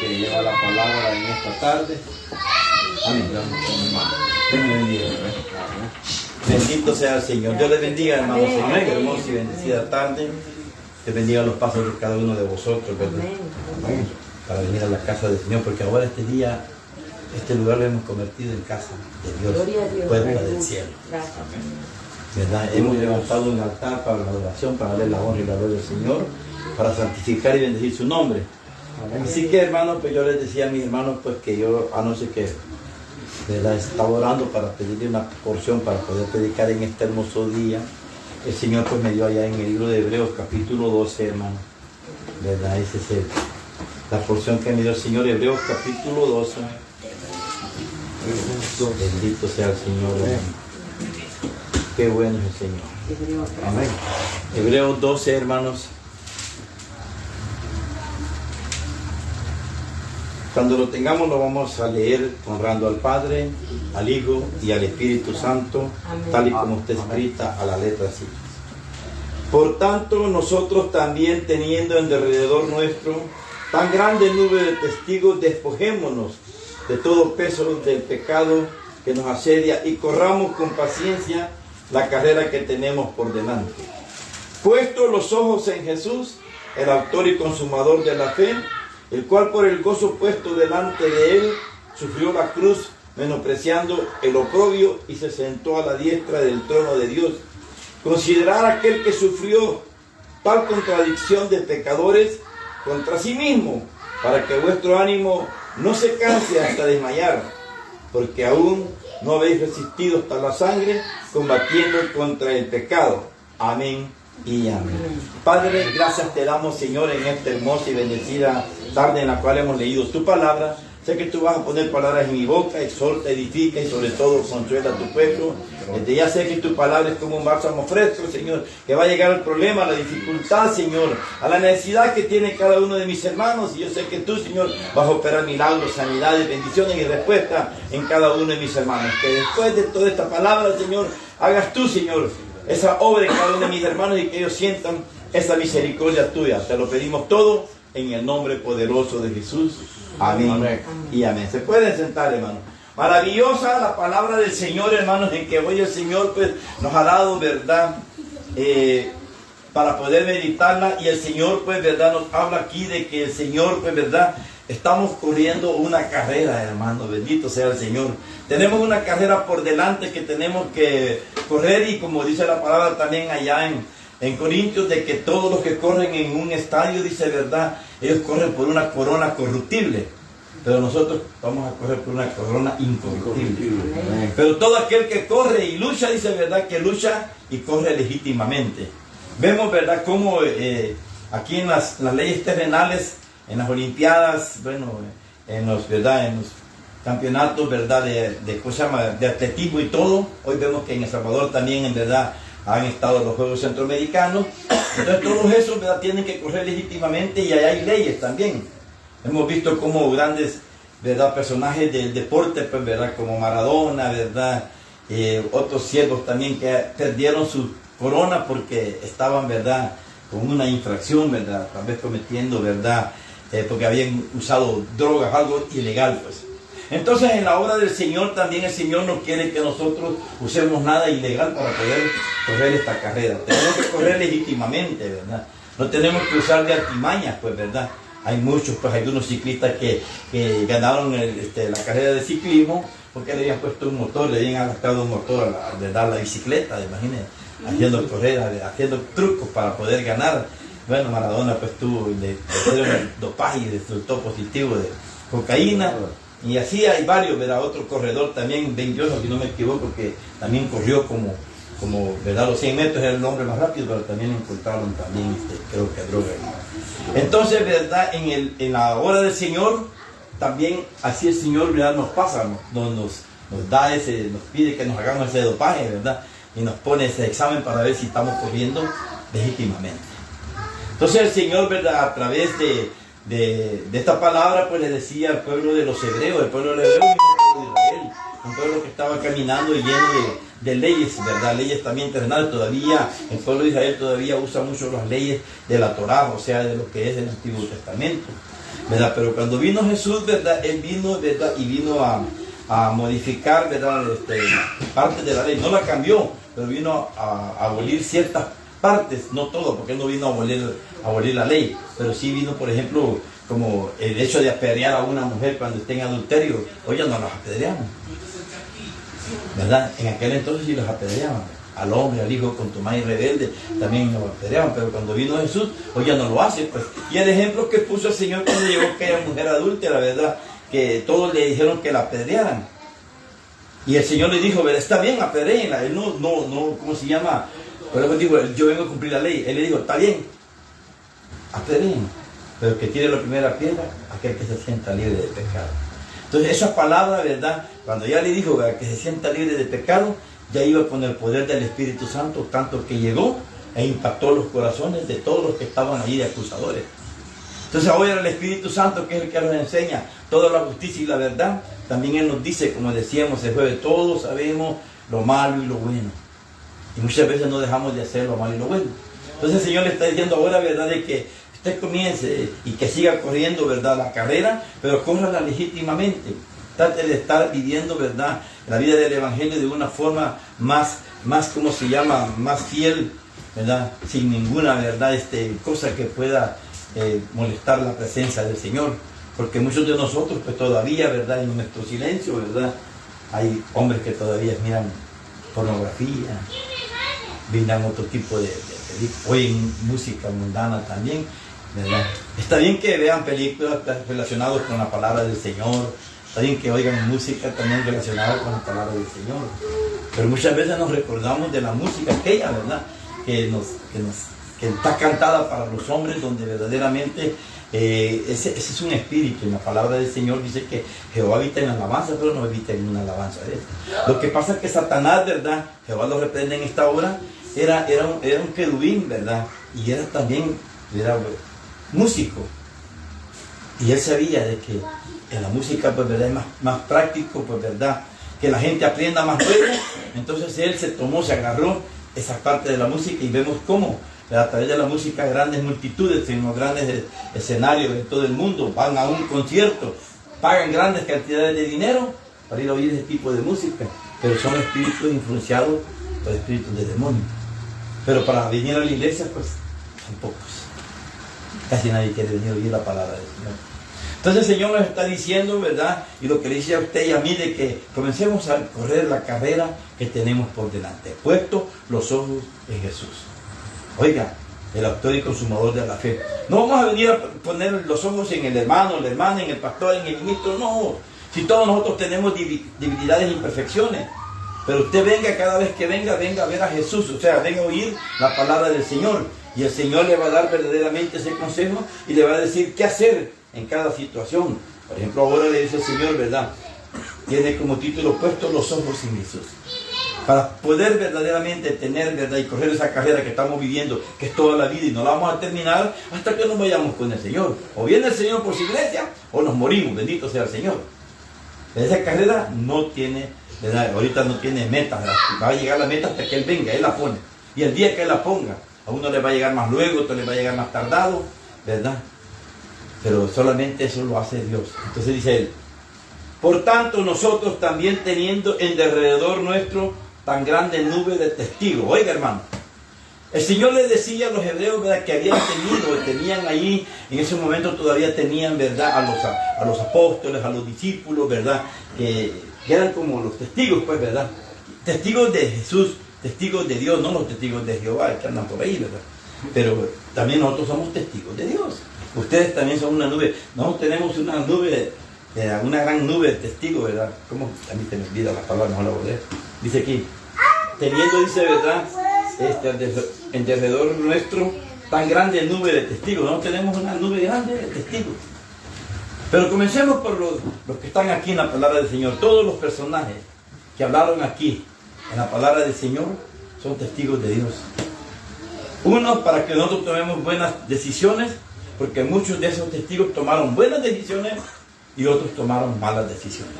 que lleva la palabra en esta tarde. Amén. Dios me bendiga. Bendito sea el Señor. Dios les bendiga, hermanos. Señor, hermosa y bendecida tarde. Que bendiga los pasos de cada uno de vosotros, ¿verdad? Amén. Para venir a la casa del Señor, porque ahora este día, este lugar lo hemos convertido en casa de Dios, puerta del cielo. ¿Verdad? Hemos levantado un altar para la adoración, para darle la honra y la gloria al Señor, para santificar y bendecir su nombre. Así que, hermanos, pues yo les decía a mis hermanos, pues que yo anoche que, ¿verdad?, estaba orando para pedirle una porción para poder predicar en este hermoso día. El Señor pues me dio allá en el libro de Hebreos, capítulo 12, hermano. ¿Verdad? Esa es la porción que me dio el Señor, Hebreos, capítulo 12. Bendito sea el Señor, hermano. Qué bueno es el Señor. Amén. Hebreos 12, hermanos. Cuando lo tengamos lo vamos a leer honrando al Padre, al Hijo y al Espíritu Santo, tal y como está escrita a la letra así. Por tanto, nosotros también, teniendo en derredor nuestro tan grande nube de testigos, despojémonos de todo peso del pecado que nos asedia y corramos con paciencia la carrera que tenemos por delante. Puestos los ojos en Jesús, el autor y consumador de la fe, el cual por el gozo puesto delante de él sufrió la cruz, menospreciando el oprobio, y se sentó a la diestra del trono de Dios. Considerad aquel que sufrió tal contradicción de pecadores contra sí mismo, para que vuestro ánimo no se canse hasta desmayar, porque aún no habéis resistido hasta la sangre, combatiendo contra el pecado. Amén y amén. Padre, gracias te damos, Señor, en esta hermosa y bendecida tarde en la cual hemos leído tu palabra. Sé que tú vas a poner palabras en mi boca, exhorta, edifica y sobre todo consuela a tu pueblo. Ya sé que tu palabra es como un bálsamo fresco, Señor, que va a llegar al problema, a la dificultad, Señor, a la necesidad que tiene cada uno de mis hermanos. Y yo sé que tú, Señor, vas a operar milagros, sanidades, bendiciones y respuestas en cada uno de mis hermanos. Que después de toda esta palabra, Señor, hagas tú, Señor, esa obra en cada uno de mis hermanos y que ellos sientan esa misericordia tuya. Te lo pedimos todo en el nombre poderoso de Jesús. Amén, amén y amén. Se pueden sentar, hermanos. Maravillosa la palabra del Señor, hermanos, en que hoy el Señor pues nos ha dado, ¿verdad?, para poder meditarla. Y el Señor pues, ¿verdad?, nos habla aquí de que el Señor pues, ¿verdad?, estamos corriendo una carrera, hermano. Bendito sea el Señor. Tenemos una carrera por delante que tenemos que correr, y como dice la palabra también allá en Corintios, de que todos los que corren en un estadio, dice, ¿verdad?, ellos corren por una corona corruptible, pero nosotros vamos a correr por una corona incorruptible. Pero todo aquel que corre y lucha, dice, ¿verdad?, que lucha y corre legítimamente. Vemos, ¿verdad?, cómo aquí en las leyes terrenales, en las olimpiadas, bueno, en los campeonatos, ¿verdad?, de atletismo y todo. Hoy vemos que en El Salvador también, en verdad, han estado los Juegos Centroamericanos. Entonces todos esos, ¿verdad?, tienen que correr legítimamente, y allá hay leyes también. Hemos visto como grandes, ¿verdad?, personajes del deporte, pues, ¿verdad?, como Maradona, ¿verdad?, otros siervos también que perdieron su corona porque estaban, ¿verdad?, con una infracción, ¿verdad?, tal vez cometiendo, ¿verdad?, porque habían usado drogas, algo ilegal, pues. Entonces, en la obra del Señor también el Señor no quiere que nosotros usemos nada ilegal para poder correr esta carrera. Tenemos que correr legítimamente, ¿verdad? No tenemos que usar de artimañas, pues, ¿verdad? Hay muchos, pues, hay unos ciclistas que ganaron la carrera de ciclismo porque le habían puesto un motor, le habían adaptado un motor a la bicicleta, imagínense, haciendo correr, haciendo trucos para poder ganar. Bueno, Maradona pues le hicieron el dopaje y resultó positivo de cocaína. Y así hay varios, ¿verdad? Otro corredor también, Ben Johnson, si no me equivoco, que también corrió como ¿verdad? Los 100 metros era el hombre más rápido, pero también encontraron también, creo que droga. Entonces, ¿verdad? En la hora del Señor, también así el Señor, ¿verdad?, nos pasa, nos pide que nos hagamos ese dopaje, ¿verdad? Y nos pone ese examen para ver si estamos corriendo legítimamente. Entonces el Señor, ¿verdad?, a través de esta palabra, pues le decía al pueblo de los hebreos, el pueblo de los hebreos y el pueblo de Israel, un pueblo que estaba caminando y lleno de leyes, ¿verdad?, leyes también terrenales. Todavía el pueblo de Israel todavía usa mucho las leyes de la Torá, o sea, de lo que es el Antiguo Testamento. ¿verdad? Pero cuando vino Jesús, ¿verdad? Él vino, ¿verdad? Y vino a modificar, ¿verdad? Parte de la ley. No la cambió, pero vino a abolir ciertas partes, no todo, porque él no vino a abolir la ley, pero sí vino, por ejemplo, como el hecho de apedrear a una mujer cuando esté en adulterio. Hoy ya no las apedreamos, ¿verdad? En aquel entonces sí las apedreaban. Al hombre, al hijo contumaz y rebelde, también lo apedreaban, pero cuando vino Jesús, hoy ya no lo hace, pues. Y el ejemplo que puso el Señor cuando llegó aquella mujer adúltera, ¿verdad? Que todos le dijeron que la apedrearan. Y el Señor le dijo, ¿verdad? Está bien, apedréenla. Él no, ¿cómo se llama? Por eso digo, yo vengo a cumplir la ley. Él le dijo, está bien, apedréenla. Pero el que tire la primera piedra, aquel que se sienta libre de pecado. Entonces, esa palabra, ¿verdad? Cuando ya le dijo, ¿verdad?, que se sienta libre de pecado, ya iba con el poder del Espíritu Santo, tanto que llegó e impactó los corazones de todos los que estaban ahí de acusadores. Entonces ahora el Espíritu Santo, que es el que nos enseña toda la justicia y la verdad, también Él nos dice, como decíamos el jueves, todos sabemos lo malo y lo bueno. Y muchas veces no dejamos de hacer lo malo y lo bueno. Entonces el Señor le está diciendo ahora, ¿verdad?, de que usted comience y que siga corriendo, ¿verdad?, la carrera, pero córrala legítimamente. Trate de estar viviendo, ¿verdad?, la vida del Evangelio de una forma más, ¿cómo se llama?, más fiel, ¿verdad?, sin ninguna, ¿verdad?, cosa que pueda molestar la presencia del Señor. Porque muchos de nosotros, pues todavía, ¿verdad?, en nuestro silencio, ¿verdad?, hay hombres que todavía miran pornografía, miran otro tipo de películas, oyen música mundana también, ¿verdad? Está bien que vean películas relacionadas con la palabra del Señor, está bien que oigan música también relacionada con la palabra del Señor, pero muchas veces nos recordamos de la música aquella, ¿verdad?, que está cantada para los hombres, donde verdaderamente ese es un espíritu. En la palabra del Señor dice que Jehová habita en alabanza, pero no habita en una alabanza de esta. Lo que pasa es que Satanás, ¿verdad?, Jehová lo reprende en esta hora, era un querubín, ¿verdad?, y era también músico. Y él sabía de que en la música, pues, ¿verdad?, es más práctico, pues, ¿verdad?, que la gente aprenda más luego. Entonces él se agarró esa parte de la música, y vemos cómo a través de la música grandes multitudes en los grandes escenarios de todo el mundo van a un concierto, pagan grandes cantidades de dinero para ir a oír ese tipo de música, pero son espíritus influenciados por espíritus de demonios. Pero para venir a la iglesia, pues son pocos. Casi nadie quiere venir a oír la palabra del Señor. Entonces el Señor nos está diciendo, ¿verdad?, y lo que le dice a usted y a mí, de que comencemos a correr la carrera que tenemos por delante, puesto los ojos en Jesús. Oiga, el autor y consumador de la fe. No vamos a venir a poner los ojos en el hermano, la hermana, en el pastor, en el ministro, no. Si todos nosotros tenemos debilidades e imperfecciones, pero usted venga, cada vez que venga a ver a Jesús, o sea, venga a oír la palabra del Señor, y el Señor le va a dar verdaderamente ese consejo y le va a decir qué hacer en cada situación. Por ejemplo, ahora le dice el Señor, ¿verdad?, tiene como título puesto los ojos en Jesús. Para poder verdaderamente tener, ¿verdad?, y correr esa carrera que estamos viviendo, que es toda la vida, y no la vamos a terminar hasta que nos vayamos con el Señor. O viene el Señor por su iglesia, o nos morimos, bendito sea el Señor. Esa carrera no tiene, ¿verdad?, ahorita no tiene meta, ¿verdad?, va a llegar la meta hasta que Él venga, Él la pone. Y el día que Él la ponga, a uno le va a llegar más luego, a otro le va a llegar más tardado, ¿verdad? Pero solamente eso lo hace Dios. Entonces dice Él, por tanto nosotros también, teniendo en derredor nuestro tan grande nube de testigos. Oiga, hermano, el Señor le decía a los hebreos, ¿verdad?, que tenían ahí, en ese momento todavía tenían, ¿verdad?, a los apóstoles, a los discípulos, ¿verdad?, que eran como los testigos, pues, ¿verdad?, testigos de Jesús, testigos de Dios, no los testigos de Jehová que andan por ahí, ¿verdad?, pero también nosotros somos testigos de Dios. Ustedes también son una nube. Nosotros tenemos una nube, una gran nube de testigos, ¿verdad? ¿Cómo? A mí se me olvida la palabra, no la voy a leer. Dice aquí, teniendo, dice, ¿verdad?, en derredor nuestro tan grande nube de testigos. No tenemos una nube grande de testigos. Pero comencemos por los que están aquí en la palabra del Señor. Todos los personajes que hablaron aquí en la palabra del Señor son testigos de Dios. Uno, para que nosotros tomemos buenas decisiones, porque muchos de esos testigos tomaron buenas decisiones y otros tomaron malas decisiones.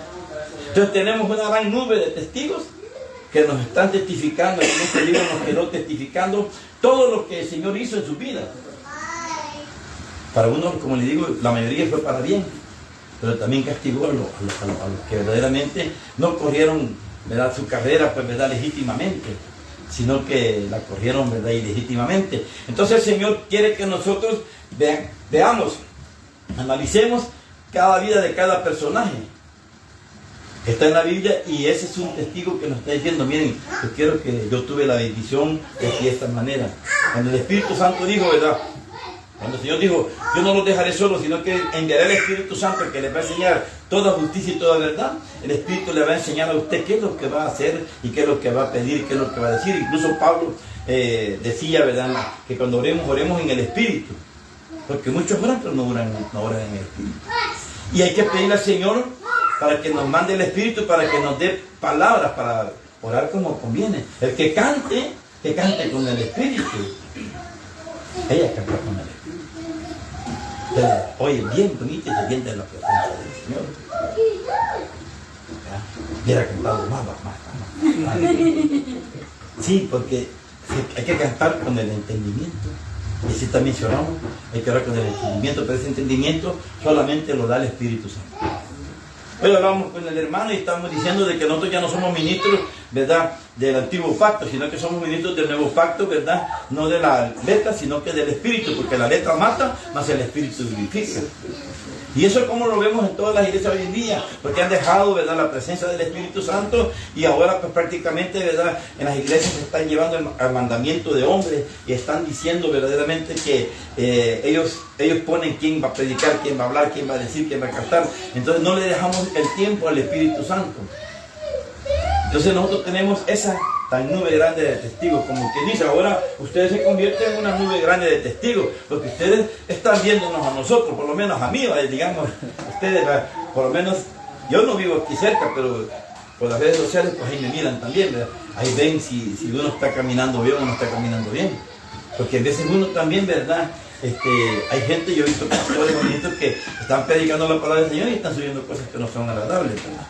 Entonces tenemos una gran nube de testigos que nos están testificando, en este libro nos quedó testificando todo lo que el Señor hizo en su vida. Para uno, como le digo, la mayoría fue para bien, pero también castigó a los que verdaderamente no corrieron, ¿verdad?, su carrera, pues, ¿verdad?, legítimamente, sino que la corrieron, ¿verdad?, ilegítimamente. Entonces el Señor quiere que nosotros veamos, analicemos cada vida de cada personaje que está en la Biblia, y ese es un testigo que nos está diciendo: miren, yo quiero que yo tuve la bendición de esta manera. Cuando el Espíritu Santo dijo, ¿verdad?, cuando el Señor dijo: yo no los dejaré solos, sino que enviaré al Espíritu Santo, que les va a enseñar toda justicia y toda verdad. El Espíritu le va a enseñar a usted qué es lo que va a hacer y qué es lo que va a pedir, qué es lo que va a decir. Incluso Pablo decía, ¿verdad?, que cuando oremos en el Espíritu, porque muchos oran, pero no oran en el Espíritu. Y hay que pedirle al Señor para que nos mande el Espíritu, para que nos dé palabras para orar como conviene. El que cante con el Espíritu. Ella canta con el Espíritu. Oye, bien bonita y se siente en la presencia del Señor. Hubiera cantado más. Sí, porque hay que cantar con el entendimiento. Y si también lloramos, hay que orar con el entendimiento, pero ese entendimiento solamente lo da el Espíritu Santo. Hoy hablamos con el hermano y estamos diciendo de que nosotros ya no somos ministros, ¿verdad?, del antiguo pacto, sino que somos ministros del nuevo pacto, ¿verdad?, no de la letra, sino que del Espíritu, porque la letra mata, más el Espíritu vivifica. Y eso es como lo vemos en todas las iglesias hoy en día, porque han dejado, ¿verdad?, la presencia del Espíritu Santo, y ahora pues prácticamente, ¿verdad?, en las iglesias se están llevando al mandamiento de hombres y están diciendo verdaderamente que ellos ponen quién va a predicar, quién va a hablar, quién va a decir, quién va a cantar. Entonces no le dejamos el tiempo al Espíritu Santo. Entonces nosotros tenemos esa tan nube grande de testigos, como que dice, ahora ustedes se convierten en una nube grande de testigos, porque ustedes están viéndonos a nosotros, por lo menos a mí, digamos, ustedes, por lo menos, yo no vivo aquí cerca, pero por las redes sociales, pues ahí me miran también, ¿verdad? Ahí ven si uno está caminando bien o no está caminando bien, porque a veces uno también, ¿verdad?, hay gente, yo he visto pastores bonitos que están predicando la palabra del Señor y están subiendo cosas que no son agradables, ¿verdad?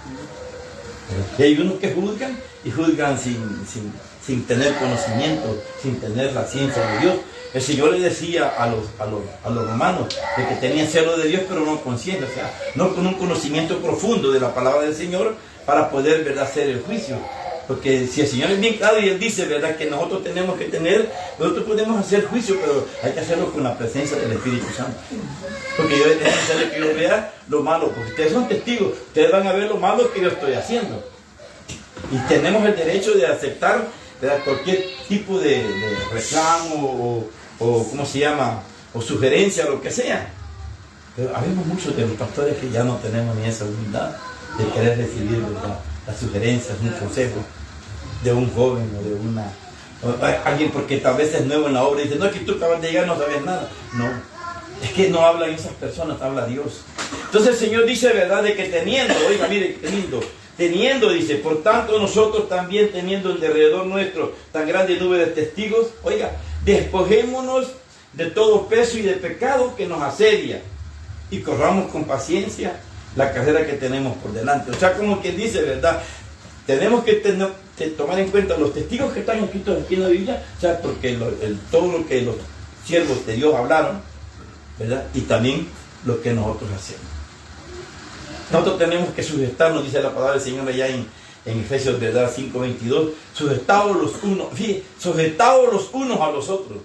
Y hay unos que juzgan y juzgan sin tener conocimiento, sin tener la ciencia de Dios. El Señor le decía a los romanos de que tenían celo de Dios, pero no conciencia, o sea, no con un conocimiento profundo de la palabra del Señor para poder, ¿verdad?, hacer el juicio. Porque si el Señor es bien claro y Él dice, ¿verdad?, que nosotros tenemos que tener, nosotros podemos hacer juicio, pero hay que hacerlo con la presencia del Espíritu Santo. Porque es necesario que yo vea lo malo, porque ustedes son testigos, ustedes van a ver lo malo que yo estoy haciendo. Y tenemos el derecho de aceptar, ¿verdad?, cualquier tipo de reclamo o ¿cómo se llama?, o sugerencia, lo que sea. Pero habemos muchos de los pastores que ya no tenemos ni esa humildad de querer recibir, ¿verdad?, las sugerencias, un consejo de un joven o de alguien, porque tal vez es nuevo en la obra y dice, no, es que tú acabas de llegar, no sabes nada. No, es que no hablan esas personas, habla Dios. Entonces el Señor dice, ¿verdad?, de que teniendo, oiga, mire, teniendo, dice, por tanto nosotros también teniendo en derredor nuestro tan grande nube de testigos, oiga, despojémonos de todo peso y de pecado que nos asedia y corramos con paciencia la carrera que tenemos por delante. O sea, como quien dice, ¿verdad?, tenemos que tomar en cuenta los testigos que están escritos aquí en la Biblia, o sea, porque todo lo que los siervos de Dios hablaron, ¿verdad?, y también lo que nosotros hacemos. Nosotros tenemos que sujetarnos, dice la palabra del Señor allá en Efesios, ¿verdad?, 5:22, sujetados los unos a los otros.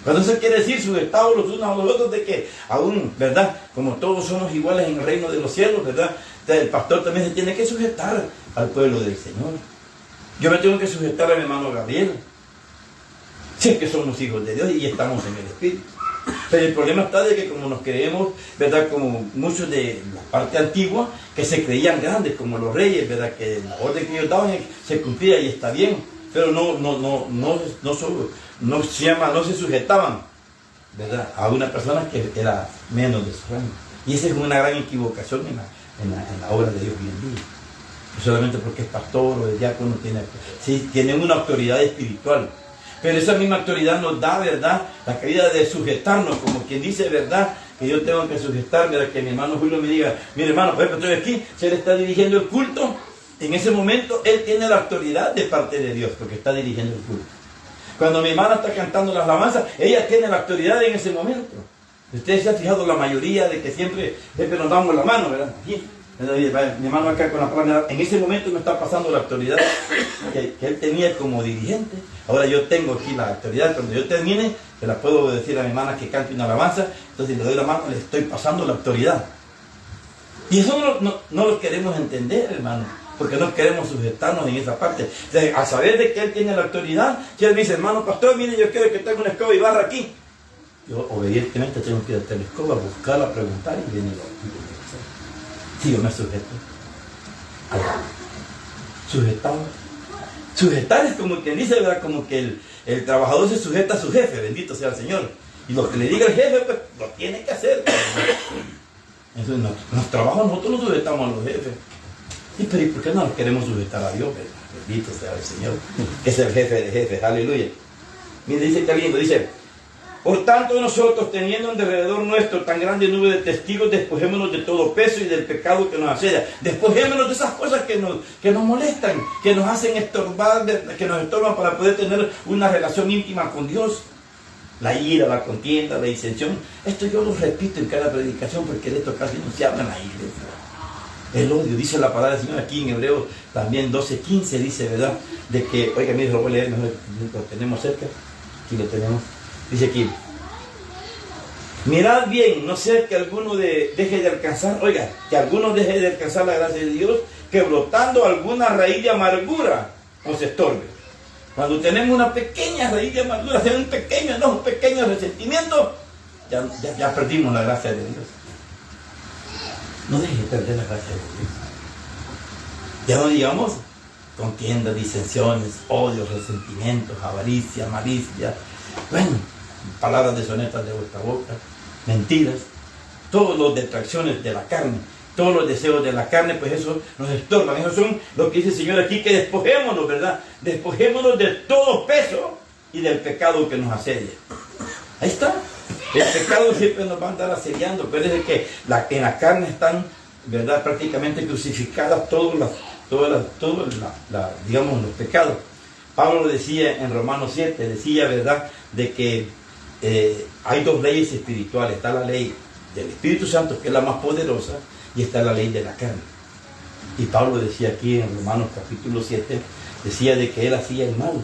Cuando eso quiere decir sujetados los unos a los otros, de que aún, ¿verdad?, como todos somos iguales en el reino de los cielos, ¿verdad?, el pastor también se tiene que sujetar al pueblo del Señor. Yo me tengo que sujetar a mi hermano Gabriel, si es que somos hijos de Dios y estamos en el Espíritu. Pero el problema está de que como nos creemos, ¿verdad?, como muchos de la parte antigua, que se creían grandes, como los reyes, ¿verdad?, que la orden que ellos daban se cumplía y está bien, pero no se sujetaban, ¿verdad?, a una persona que era menos de su rango. Y esa es una gran equivocación en la obra de Dios hoy en día. No solamente porque es pastor o es diácono, tiene una autoridad espiritual. Pero esa misma autoridad nos da, ¿verdad?, la caída de sujetarnos, como quien dice, ¿verdad?, que yo tengo que sujetarme, ¿verdad?, que mi hermano Julio me diga, mire hermano, por ejemplo, estoy aquí, si él está dirigiendo el culto, en ese momento él tiene la autoridad de parte de Dios, porque está dirigiendo el culto. Cuando mi hermana está cantando las alabanzas, ella tiene la autoridad en ese momento. Ustedes se han fijado la mayoría de que siempre nos damos la mano, ¿verdad? Aquí, mi hermano acá con la palabra, en ese momento me está pasando la autoridad que él tenía como dirigente. Ahora yo tengo aquí la autoridad. Cuando yo termine, se la puedo decir a mi hermana que cante una alabanza. Entonces le doy la mano, le estoy pasando la autoridad. Y eso no lo queremos entender, hermano, porque no queremos sujetarnos en esa parte. O sea, a saber de que él tiene la autoridad, si él me dice, hermano pastor, mire, yo quiero que tenga una escoba y barra aquí. Yo obedientemente tengo que ir a la escoba, buscarla, preguntar y venir. Si yo me sujeto. Sujetado. Sujetar es como quien dice, ¿verdad? Como que el trabajador se sujeta a su jefe, bendito sea el Señor. Y lo que le diga el jefe, pues lo tiene que hacer. Entonces, los trabajos nosotros nos sujetamos a los jefes. ¿Y pero por qué no nos queremos sujetar a Dios? Bendito sea el Señor, que es el jefe de jefes. Aleluya. Mire, dice que lindo, dice: por tanto nosotros, teniendo en derredor nuestro tan grande nube de testigos, despojémonos de todo peso y del pecado que nos asedia. Despojémonos de esas cosas que nos molestan, que nos hacen estorbar, que nos estorban para poder tener una relación íntima con Dios. La ira, la contienda, la disensión. Esto yo lo repito en cada predicación porque de esto casi no se habla en la iglesia. El odio, dice la palabra del Señor aquí en Hebreos también 12:15, dice, ¿verdad? De que, oiga, mire, lo voy a leer, mejor lo tenemos cerca. Aquí lo tenemos. Dice aquí: mirad bien, no sea que alguno deje de alcanzar, oiga, que alguno deje de alcanzar la gracia de Dios, que brotando alguna raíz de amargura os estorbe. Cuando tenemos una pequeña raíz de amargura, un pequeño enojo, un pequeño resentimiento, ya perdimos la gracia de Dios. No deje de perder la gracia de Dios. Ya no digamos contiendas, disensiones, odios, resentimientos, avaricia, malicia, bueno, palabras deshonestas de vuestra boca, mentiras, todas las detracciones de la carne, todos los deseos de la carne, pues eso nos estorban. Eso son lo que dice el Señor aquí, que despojémonos, ¿verdad? Despojémonos de todo peso y del pecado que nos asedia. Ahí está. El pecado siempre nos va a andar asediando, pero es que en la carne están, ¿verdad?, prácticamente crucificadas digamos, los pecados. Pablo decía en Romanos 7, decía, ¿verdad?, de que hay dos leyes espirituales. Está la ley del Espíritu Santo, que es la más poderosa, y está la ley de la carne. Y Pablo decía aquí en Romanos capítulo 7, decía de que él hacía el mal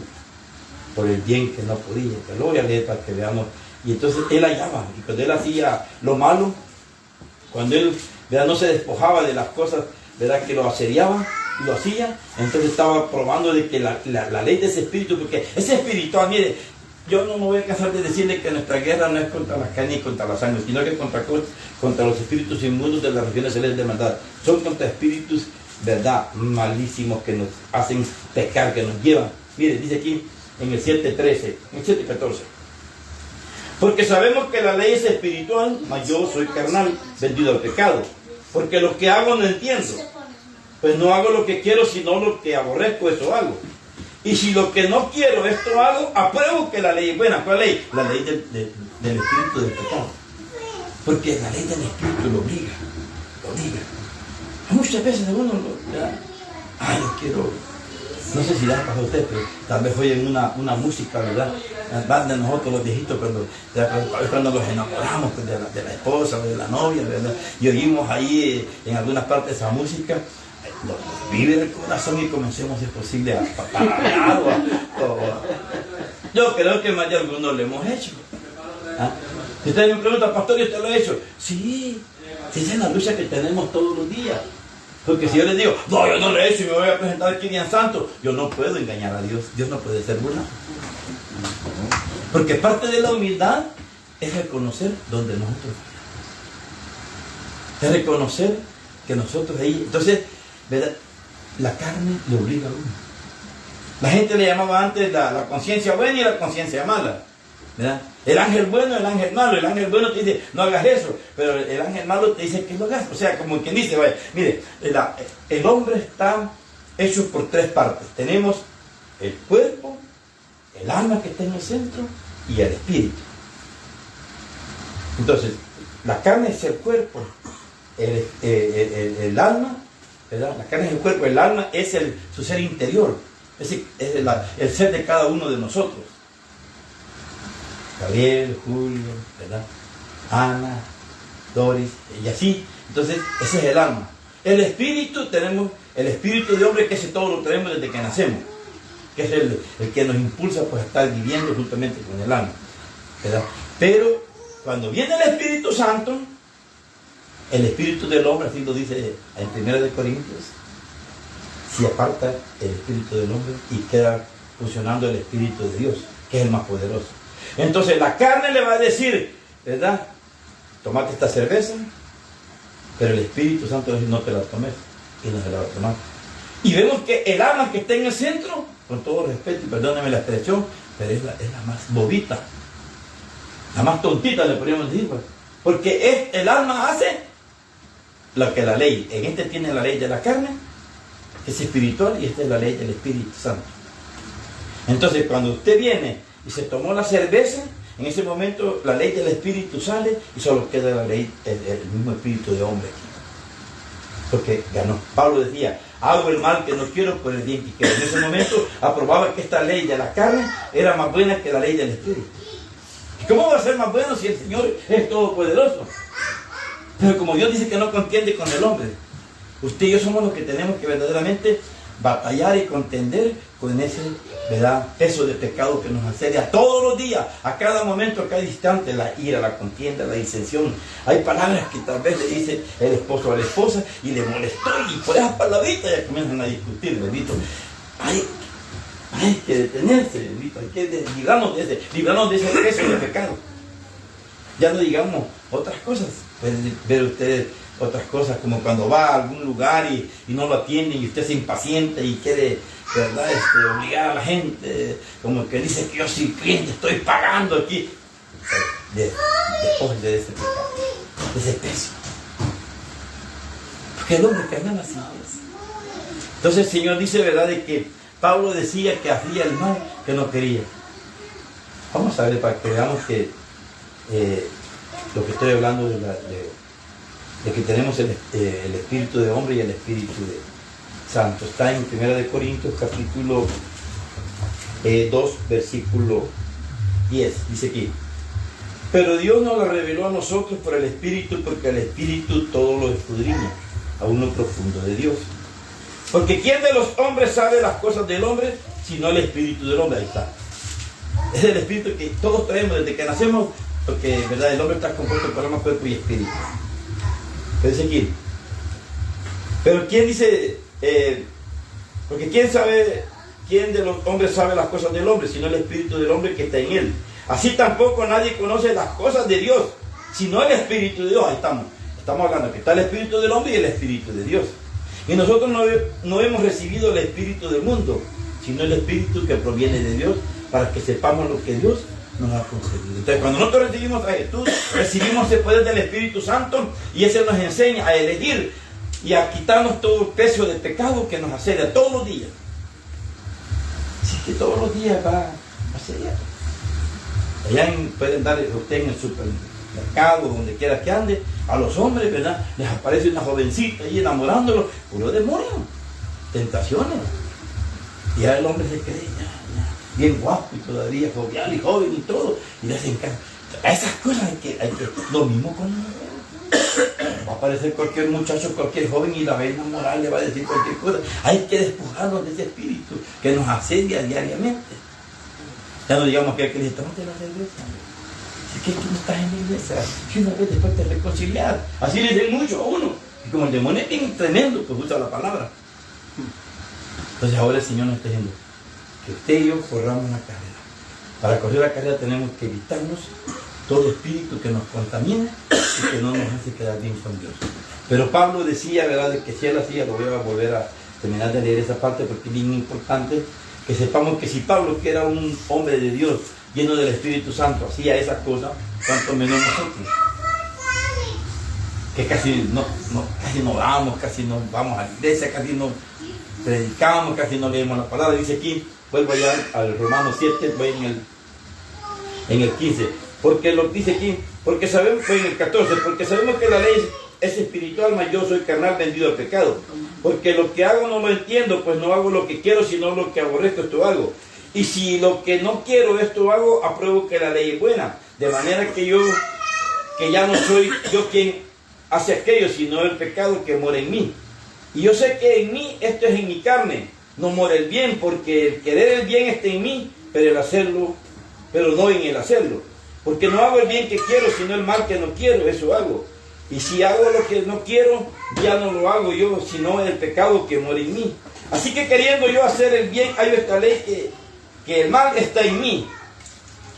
por el bien que no podía. Que lo voy a leer para que veamos. Y entonces él hallaba, y cuando él hacía lo malo, cuando él, ¿verdad?, no se despojaba de las cosas, ¿verdad?, que lo asediaban, y lo hacía, entonces estaba probando de que la ley de ese espíritu, porque ese espiritual, mire, yo no me voy a cansar de decirle que nuestra guerra no es contra la carne y contra la sangre, sino que contra los espíritus inmundos de las regiones celestes de maldad. Son contra espíritus, ¿verdad?, malísimos, que nos hacen pecar, que nos llevan. Mire, dice aquí en el 7:13, en el 7:14. Porque sabemos que la ley es espiritual, mas yo soy carnal, vendido al pecado. Porque lo que hago no entiendo. Pues no hago lo que quiero, sino lo que aborrezco, eso hago. Y si lo que no quiero, esto hago, apruebo que la ley es buena. ¿Cuál ley? La ley del espíritu del pecado. Porque la ley del espíritu lo obliga. Muchas veces uno yo quiero, no sé si le ha pasado a usted, pero tal vez oyen una música, ¿verdad? Van de nosotros los viejitos cuando los enamoramos pues, de la esposa o de la novia, ¿verdad? Y oímos ahí en algunas partes esa música, nos vive el corazón y comencemos, si es posible, a patalear yo creo que más de algunos lo hemos hecho. ¿Ah? Si usted me pregunta, pastor, ¿y usted lo ha hecho? Sí, esa es la lucha que tenemos todos los días. Porque si yo les digo, no, yo no lo he hecho y me voy a presentar aquí bien santo, yo no puedo engañar a Dios. Dios no puede ser burlado. Porque parte de la humildad es reconocer donde nosotros fallamos. Es reconocer que nosotros ahí. Entonces, ¿verdad?, la carne le obliga a uno. La gente le llamaba antes la conciencia buena y la conciencia mala, ¿verdad? El ángel bueno, el ángel malo. El ángel bueno te dice, no hagas eso, pero el ángel malo te dice que lo hagas. O sea, como quien dice, vaya, mire, el hombre está hecho por tres partes. Tenemos el cuerpo, el alma que está en el centro y el espíritu. Entonces, la carne es el cuerpo, el alma, ¿verdad? La carne es el cuerpo, el alma es su ser interior, es el ser de cada uno de nosotros. Gabriel, Julio, ¿verdad? Ana, Doris, y así. Entonces, ese es el alma. El espíritu, tenemos el espíritu de hombre, que ese todo lo tenemos desde que nacemos, que es el que nos impulsa pues, a estar viviendo juntamente con el alma, ¿verdad? Pero cuando viene el Espíritu Santo, el espíritu del hombre, así lo dice en 1 de Corintios, se aparta el espíritu del hombre y queda funcionando el espíritu de Dios, que es el más poderoso. Entonces la carne le va a decir, ¿verdad? Tomate esta cerveza, pero el Espíritu Santo dice, no te la tomes, y no se la va a tomar. Y vemos que el alma que está en el centro, con todo respeto, y perdónenme la expresión, pero es la más bobita, la más tontita, le podríamos decir, pues. Porque el alma hace lo que la ley, en este tiene la ley de la carne, que es espiritual, y esta es la ley del Espíritu Santo. Entonces cuando usted viene y se tomó la cerveza, en ese momento la ley del Espíritu sale y solo queda la ley, el mismo espíritu de hombre aquí. Porque ganó. Pablo decía, hago el mal que no quiero por el bien que quiero. En ese momento aprobaba que esta ley de la carne era más buena que la ley del Espíritu. ¿Y cómo va a ser más bueno si el Señor es todopoderoso? Pero como Dios dice que no contiende con el hombre, usted y yo somos los que tenemos que verdaderamente batallar y contender con ese, ¿verdad?, peso de pecado que nos asedia todos los días, a cada momento, a cada instante, la ira, la contienda, la disensión. Hay palabras que tal vez le dice el esposo a la esposa y le molestó, y por esas palabritas ya comienzan a discutir, bendito. Hay que detenerse, bendito, hay que librarnos de ese peso de pecado. Ya no digamos otras cosas, ver ustedes otras cosas, como cuando va a algún lugar y no lo atienden y usted se impacienta y quiere, ¿verdad?, obligar a la gente, como que dice que yo soy cliente, estoy pagando aquí. Después de ese pecado, de ese peso. Porque el hombre carnal así es. Entonces el Señor dice, ¿verdad?, de que Pablo decía que hacía el mal que no quería. Vamos a ver para que veamos que lo que estoy hablando de que tenemos el espíritu de hombre y el espíritu de santo. Está en 1 de Corintios capítulo 2 versículo 10. Dice aquí, pero Dios nos lo reveló a nosotros por el espíritu, porque el espíritu todo lo escudriña, aún lo profundo de Dios. Porque ¿quién de los hombres sabe las cosas del hombre, sino el espíritu del hombre? Ahí está. Es el espíritu que todos traemos desde que nacemos, porque, ¿verdad?, el hombre está compuesto por alma, cuerpo y espíritu. Pero dice aquí, pero ¿quién dice? Porque ¿quién de los hombres sabe las cosas del hombre, sino el espíritu del hombre que está en él? Así tampoco nadie conoce las cosas de Dios, sino el espíritu de Dios. Ahí estamos hablando que está el espíritu del hombre y el espíritu de Dios. Y nosotros no hemos recibido el espíritu del mundo, sino el espíritu que proviene de Dios, para que sepamos lo que Dios nos ha concedido. Entonces, cuando nosotros recibimos a Jesús, recibimos el poder del Espíritu Santo, y ese nos enseña a elegir y a quitarnos todo el peso de pecado que nos asedia todos los días. Así que todos los días va a asediar. Allá pueden dar usted en el supermercado, donde quiera que ande, a los hombres, ¿verdad?, les aparece una jovencita ahí enamorándolos, puro demonio, tentaciones. Y ya el hombre se cree bien guapo y todavía jovial y joven y todo, y les encanta. Esas cosas hay que lo mismo con la mujer. Va a aparecer cualquier muchacho, cualquier joven, y la va a enamorar, le va a decir cualquier cosa. Hay que despojarnos de ese espíritu que nos asedia diariamente. Ya no digamos que hay que decir, tómate la cerveza. Es que tú no estás en la iglesia, que una vez después te reconciliar. Así le dicen mucho a uno. Y como el demonio es bien tremendo, pues usa la palabra. Entonces ahora el Señor nos está diciendo que usted y yo corramos una carrera. Para correr la carrera tenemos que evitarnos todo espíritu que nos contamine y que no nos hace quedar bien con Dios. Pero Pablo decía, ¿verdad?, de que si él hacía, lo voy a volver a terminar de leer esa parte porque es bien importante que sepamos que si Pablo, que era un hombre de Dios, lleno del Espíritu Santo, hacía esas cosas, cuanto menos nosotros, que casi no vamos, casi no vamos a la iglesia, casi no predicamos, casi no leemos la palabra. Dice aquí, vuelvo allá al Romanos 7, voy en el 15, porque lo dice aquí, porque sabemos, en el 14, porque sabemos que la ley es espiritual, mas yo soy carnal, vendido al pecado, porque lo que hago no lo entiendo, pues no hago lo que quiero, sino lo que aborrezco, esto hago. Y si lo que no quiero, esto hago, apruebo que la ley es buena, de manera que que ya no soy yo quien hace aquello, sino el pecado que mora en mí. Y yo sé que en mí, esto es en mi carne, no mora el bien, porque el querer el bien está en mí, pero el hacerlo, pero no en el hacerlo. Porque no hago el bien que quiero, sino el mal que no quiero, eso hago. Y si hago lo que no quiero, ya no lo hago yo, sino el pecado que mora en mí. Así que queriendo yo hacer el bien, hay esta ley que el mal está en mí.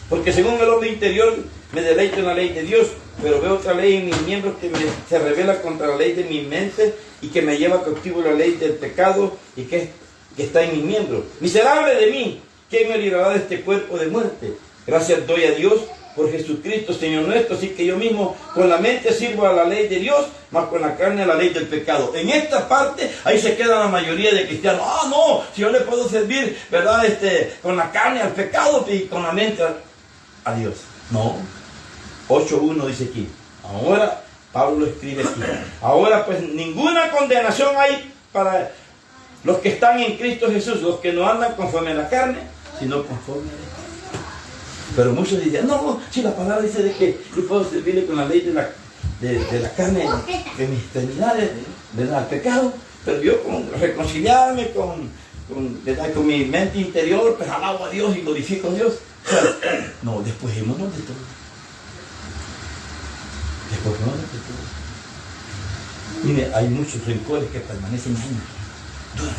Porque según el hombre interior, me deleito en la ley de Dios, pero veo otra ley en mis miembros que se revela contra la ley de mi mente y que me lleva cautivo la ley del pecado y que está en mis miembros. Miserable de mí, ¿quién me librará de este cuerpo de muerte? Gracias doy a Dios por Jesucristo, Señor nuestro. Así que yo mismo con la mente sirvo a la ley de Dios, más con la carne a la ley del pecado. En esta parte, ahí se queda la mayoría de cristianos. Ah, no, si yo le puedo servir, ¿verdad? Con la carne al pecado y con la mente a Dios. No. 8.1 dice aquí. Ahora, Pablo escribe aquí. Ahora pues ninguna condenación hay para los que están en Cristo Jesús, los que no andan conforme a la carne, sino conforme a la carne. Pero muchos dicen, no, si la palabra dice de que yo puedo servirle con la ley de la carne, de mis extremidades, ¿verdad? Al pecado, pero yo con reconciliarme con mi mente interior, pues alabo a Dios y glorifico a Dios. O sea, no, despojémonos de todo. Despojémonos de todo. Mire, hay muchos rencores que permanecen años, duran.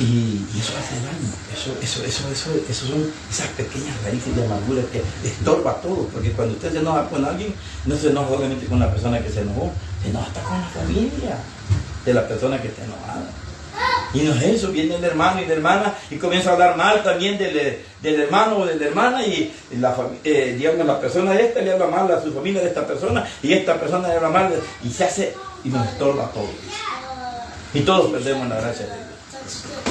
Y eso hace daño, eso son esas pequeñas raíces de amargura que estorba todo, porque cuando usted se enoja con alguien, no se enoja solamente con la persona que se enojó, se enoja hasta con la familia de la persona que está enojada. Y no es eso, viene el hermano y la hermana y comienza a hablar mal también del hermano o de la hermana y digamos la persona de esta le habla mal a su familia de esta persona y esta persona le habla mal y se hace y nos estorba a todos. Y todos perdemos la gracia de Dios.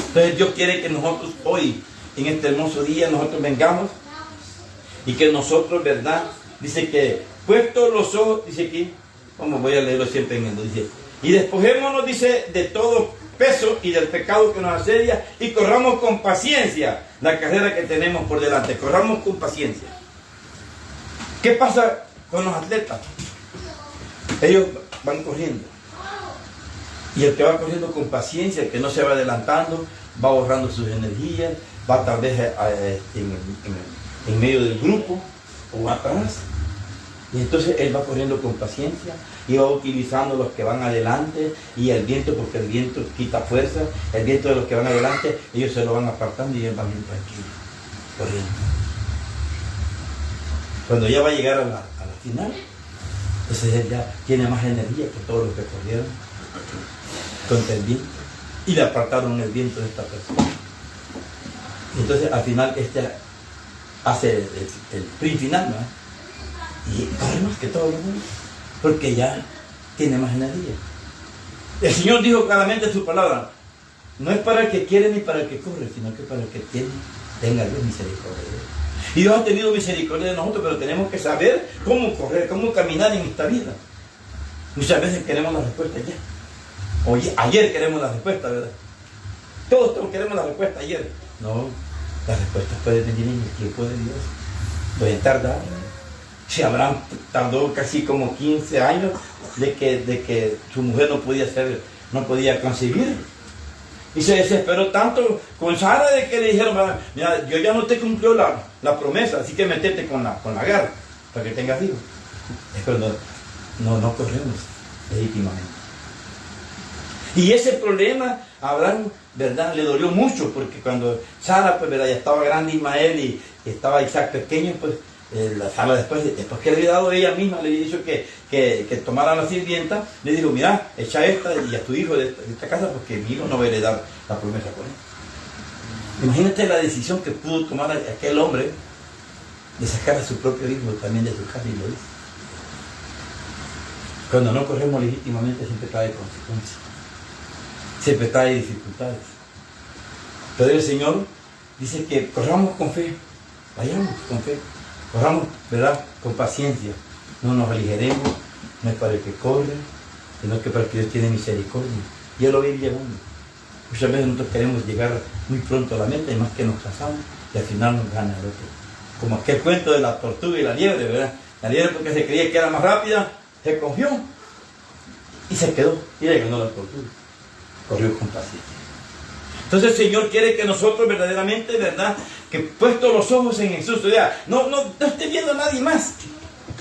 Entonces Dios quiere que nosotros hoy, en este hermoso día, nosotros vengamos y que nosotros, ¿verdad? Dice que, puestos los ojos, dice aquí, como voy a leerlo siempre en el dice, y despojémonos, dice, de todo peso y del pecado que nos asedia y corramos con paciencia la carrera que tenemos por delante, corramos con paciencia. ¿Qué pasa con los atletas? Ellos van corriendo. Y el que va corriendo con paciencia, el que no se va adelantando, va ahorrando sus energías, va tal vez en medio del grupo o atrás. Y entonces él va corriendo con paciencia y va utilizando los que van adelante y el viento, porque el viento quita fuerza, el viento de los que van adelante, ellos se lo van apartando y él va bien tranquilo, corriendo. Cuando ya va a llegar a la final, entonces él ya tiene más energía que todos los que corrieron contra el viento y le apartaron el viento de esta persona. Entonces al final hace el sprint final, ¿no? Y corre más que todo el mundo porque ya tiene más energía. El Señor dijo claramente en su palabra, no es para el que quiere ni para el que corre, sino que para el que tenga Dios misericordia. Y Dios ha tenido misericordia de nosotros, pero tenemos que saber cómo correr, cómo caminar en esta vida. Muchas veces queremos la respuesta ya. Oye, ayer queremos la respuesta, ¿verdad? Todos queremos la respuesta ayer. No, las respuestas pueden venir en el tiempo de Dios. Pueden tardar. Si Abraham tardó casi como 15 años de que su mujer no podía concebir. Y se desesperó tanto con Sara de que le dijeron, mira, yo ya no te cumplió la promesa, así que metete con la Agar para que tengas hijos. Pero no corremos legítimamente. Y ese problema a Abraham, ¿verdad? Le dolió mucho, porque cuando Sara, pues, ¿verdad? Ya estaba grande Ismael y estaba Isaac pequeño, pues la Sara después que le había dado ella misma, le había dicho que tomara la sirvienta, le dijo, mira, echa esta y a tu hijo de esta casa, porque mi hijo no va a heredar la promesa con él. Imagínate la decisión que pudo tomar aquel hombre de sacar a su propio hijo también de su casa, y lo hizo. Cuando no corremos legítimamente siempre trae consecuencias, siempre trae dificultades. Pero el Señor dice que corramos con fe, vayamos con fe, corramos, ¿verdad?, con paciencia, no nos aligeremos, no es para el que corre, sino que para el que Dios tiene misericordia. Y Él lo va a ir llevando. Muchas veces nosotros queremos llegar muy pronto a la meta y más que nos casamos y al final nos gana el otro. como aquel cuento de la tortuga y la liebre, ¿verdad? La liebre, porque se creía que era más rápida, se confió y se quedó, y le ganó la tortuga. Corrió con paciencia. Entonces el Señor quiere que nosotros verdaderamente, ¿verdad?, que puesto los ojos en Jesús, o sea, no esté viendo a nadie más.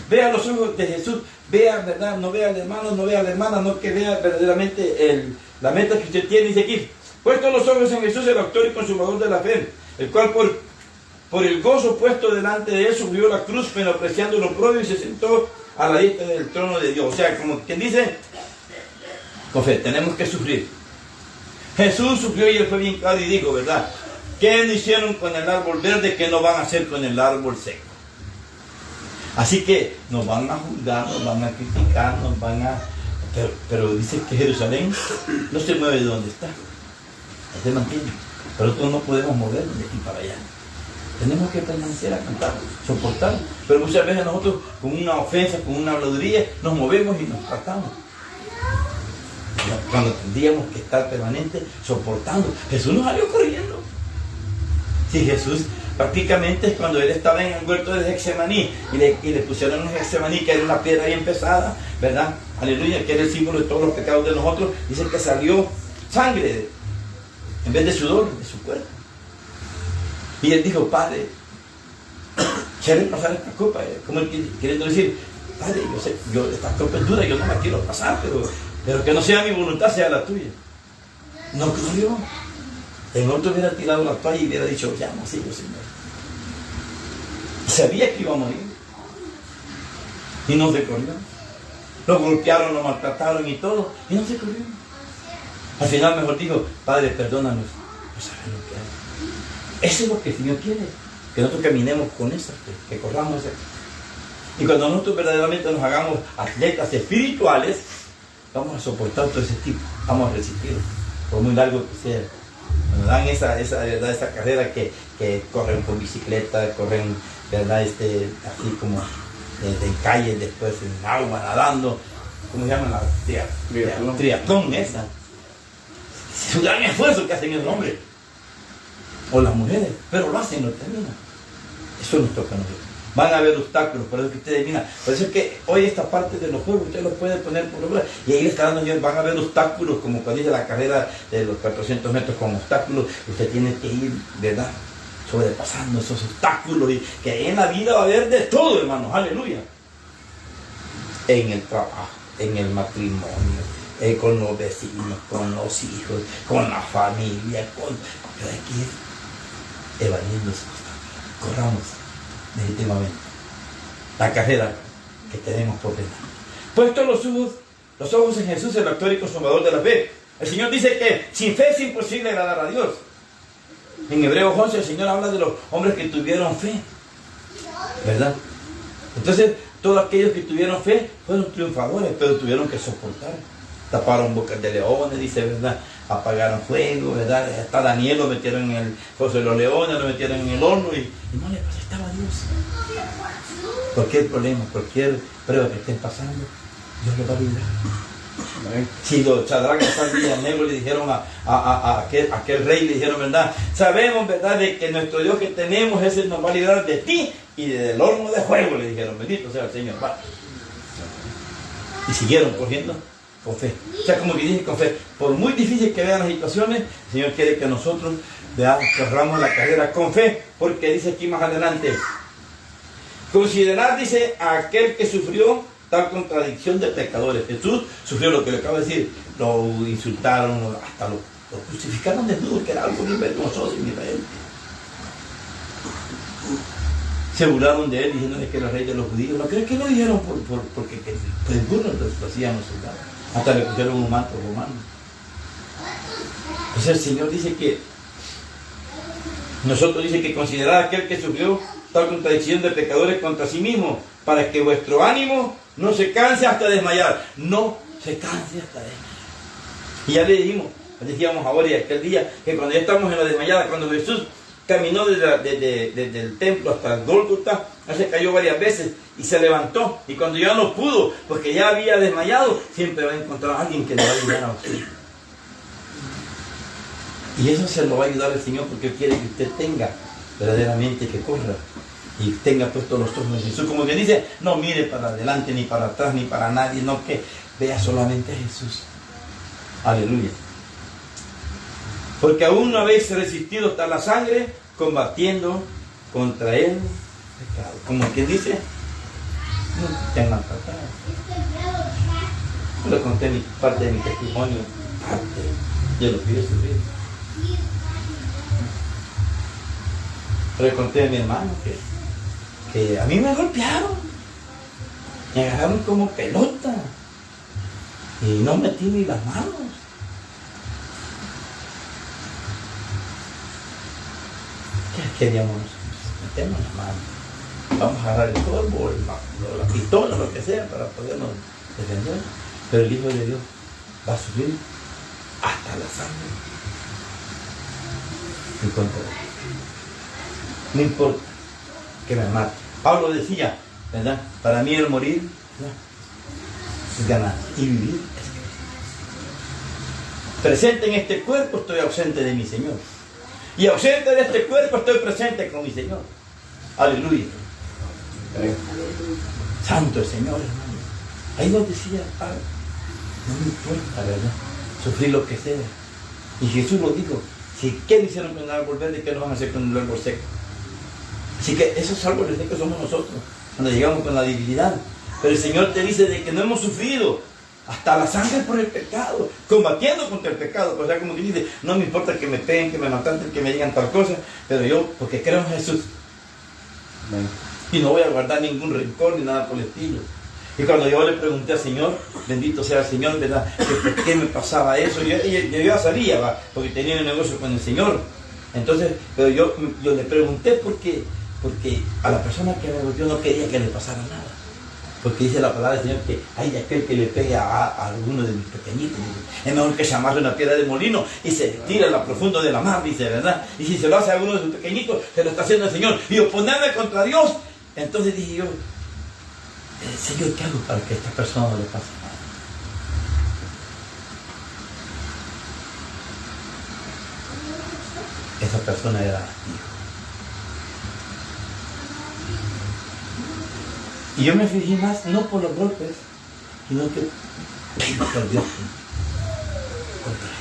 Vea los ojos de Jesús, vea, ¿verdad? No vea al hermano, no vea a la hermana, no, que vea verdaderamente la meta que usted tiene. Dice aquí, puesto los ojos en Jesús, el autor y consumador de la fe, el cual por el gozo puesto delante de él sufrió la cruz, menospreciando lo propio, y se sentó a la diestra del trono de Dios. O sea, como quien dice, con fe, tenemos que sufrir. Jesús sufrió y él fue bien claro y dijo, ¿verdad? ¿Qué no hicieron con el árbol verde? ¿Qué no van a hacer con el árbol seco? Así que nos van a juzgar, nos van a criticar, nos van a... Pero dice que Jerusalén no se mueve de donde está. Se mantiene. Pero nosotros no podemos movernos de aquí para allá. Tenemos que permanecer a cantar, soportar. Pero muchas veces nosotros con una ofensa, con una habladuría, nos movemos y nos tratamos. Cuando tendríamos que estar permanente soportando. Jesús nos salió corriendo. Si Jesús prácticamente es cuando él estaba en el huerto de Getsemaní y le pusieron en Getsemaní, que era una piedra bien pesada, ¿verdad? Aleluya, que era el símbolo de todos los pecados de nosotros. Dice que salió sangre en vez de sudor de su cuerpo. Y él dijo, Padre, quiere pasar esta copa. Como él queriendo decir, Padre, yo sé, esta copa es dura, yo no la quiero pasar, pero que no sea mi voluntad, sea la tuya. No ocurrió. En otro hubiera tirado la toalla y hubiera dicho, ya no sigo, Señor. Y sabía que iba a morir. Y no se corrió. Lo golpearon, lo maltrataron y todo. Y no se corrió. Al final mejor dijo, Padre, perdónanos. No saben lo que hay. Eso es lo que el Señor quiere. Que nosotros caminemos con esa fe, que corramos esa fe. Y cuando nosotros verdaderamente nos hagamos atletas espirituales, vamos a soportar todo ese tipo. Vamos a resistir. Por muy largo que sea. Cuando dan esa carrera que corren por bicicleta, corren, ¿verdad? Así como en calle, después en agua, nadando, ¿cómo se llama? Triatlón esa. Es un gran esfuerzo que hacen el hombre o las mujeres, pero lo hacen, lo terminan. Eso nos toca a nosotros. Van a haber obstáculos, por eso que ustedes miran. Por eso es que hoy esta parte de los juegos usted los puede poner por obra. Y ahí le está dando Dios, van a haber obstáculos, como cuando dice la carrera de los 400 metros con obstáculos. Usted tiene que ir, ¿verdad?, sobrepasando esos obstáculos. Y que en la vida va a haber de todo, hermanos. Aleluya. En el trabajo, en el matrimonio, con los vecinos, con los hijos, con la familia. Pero hay que ir evadiendo esos obstáculos. Corramos legítimamente la carrera que tenemos por delante. Puesto los ojos en Jesús, el autor y consumador de la fe. El Señor dice que sin fe es imposible agradar a Dios. En Hebreos 11 el Señor habla de los hombres que tuvieron fe, ¿verdad? Entonces todos aquellos que tuvieron fe fueron triunfadores, pero tuvieron que soportar. Taparon bocas de leones, dice, ¿verdad? Apagaron fuego, ¿verdad? Hasta Daniel lo metieron en el foso de los leones, lo metieron en el horno y no le pasó, estaba Dios. Cualquier problema, cualquier prueba que estén pasando, Dios lo va a librar. Si los Sadrach, Mesach y Abednego le dijeron a aquel rey, le dijeron, ¿verdad? Sabemos, ¿verdad?, de que nuestro Dios que tenemos, ese nos va a librar de ti y del horno de fuego, le dijeron, bendito sea el Señor. Va. Y siguieron corriendo con fe. O sea, como que dije, con fe. Por muy difícil que vean las situaciones, el Señor quiere que nosotros corramos la carrera con fe, porque dice aquí más adelante, considerar, dice, a aquel que sufrió tal contradicción de pecadores. Jesús sufrió lo que le acabo de decir, lo insultaron, hasta lo crucificaron desnudo, que era algo bien vergonzoso en Israel. Se burlaron de él diciéndole que era rey de los judíos. ¿No crees que lo dijeron porque pues burlos lo hacían los soldados? Hasta le pusieron un manto romano. Entonces el Señor dice que nosotros dice que considerar a aquel que sufrió tal contradicción de pecadores contra sí mismo, para que vuestro ánimo no se canse hasta desmayar. No se canse hasta desmayar. Y ya le decíamos ahora y aquel día, que cuando ya estamos en la desmayada, cuando Jesús caminó desde el templo hasta el Gólgota, se cayó varias veces y se levantó, y cuando ya no pudo, porque ya había desmayado, siempre va a encontrar a alguien que le va a ayudar a usted. Y eso se lo va a ayudar el Señor, porque quiere que usted tenga verdaderamente que corra y tenga puestos los ojos en Jesús. Como que dice, no mire para adelante, ni para atrás, ni para nadie, no, que vea solamente a Jesús. Aleluya. Porque aún no habéis resistido hasta la sangre, combatiendo contra el pecado. Como quien dice, no tengan pecado. Yo le conté parte de mi testimonio, yo lo pido sufrir. Le conté a mi hermano que a mí me golpearon, me agarraron como pelota y no metí ni las manos. ¿Qué queríamos? Metemos las manos, vamos a agarrar el polvo, la pistola, lo que sea, para podernos defender. Pero el Hijo de Dios va a sufrir hasta la sangre en contra de él. No importa que me mate. Pablo decía, ¿verdad? Para mí el morir, ¿verdad?, es ganar, y vivir es Cristo. Presente en este cuerpo estoy ausente de mi Señor. Y ausente de este cuerpo estoy presente con mi Señor. Aleluya. Santo el Señor, hermano. Ahí nos decía Pablo, no me importa, ¿verdad?, sufrir lo que sea. Y Jesús lo dijo, si ¿qué hicieron con el árbol verde? ¿Qué nos van a hacer con el árbol seco? Así que esos árboles secos somos nosotros, cuando llegamos con la debilidad. Pero el Señor te dice de que no hemos sufrido hasta la sangre por el pecado, combatiendo contra el pecado. O sea, como que dice, no me importa que me peguen, que me maltraten, que me digan tal cosa, pero yo, porque creo en Jesús, y no voy a guardar ningún rencor ni nada por el estilo. Y cuando yo le pregunté al Señor, bendito sea el Señor, ¿verdad?, que por qué me pasaba eso, yo ya sabía, ¿va?, porque tenía un negocio con el Señor. Entonces, pero yo le pregunté porque a la persona que me golpeó no quería que le pasara nada. Porque dice la palabra del Señor que hay de aquel que le pega a alguno de mis pequeñitos. Es mejor que se amarre una piedra de molino y se tira a lo profundo de la mar, dice, ¿verdad? Y si se lo hace a alguno de sus pequeñitos, se lo está haciendo el Señor. Y oponerme contra Dios. Entonces dije yo, Señor, ¿qué hago para que a esta persona no le pase nada? Esa persona era hijo. Y yo me fijé más, no por los golpes, sino que por Dios contra él.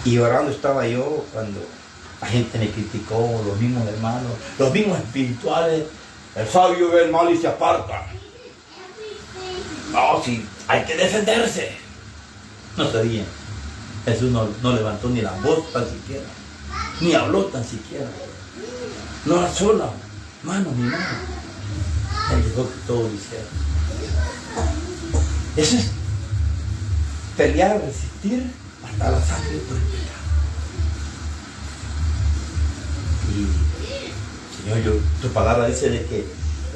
Y orando estaba yo cuando la gente me criticó, los mismos hermanos, los mismos espirituales. El sabio ve el mal y se aparta. No, sí, hay que defenderse. No sabían. Jesús no levantó ni la voz tan siquiera, ni habló tan siquiera. No alzó la mano ni nada. Él dejó que todo lo hiciera. Eso es pelear, resistir hasta la sangre por el pecado. Y Señor, tu palabra dice de que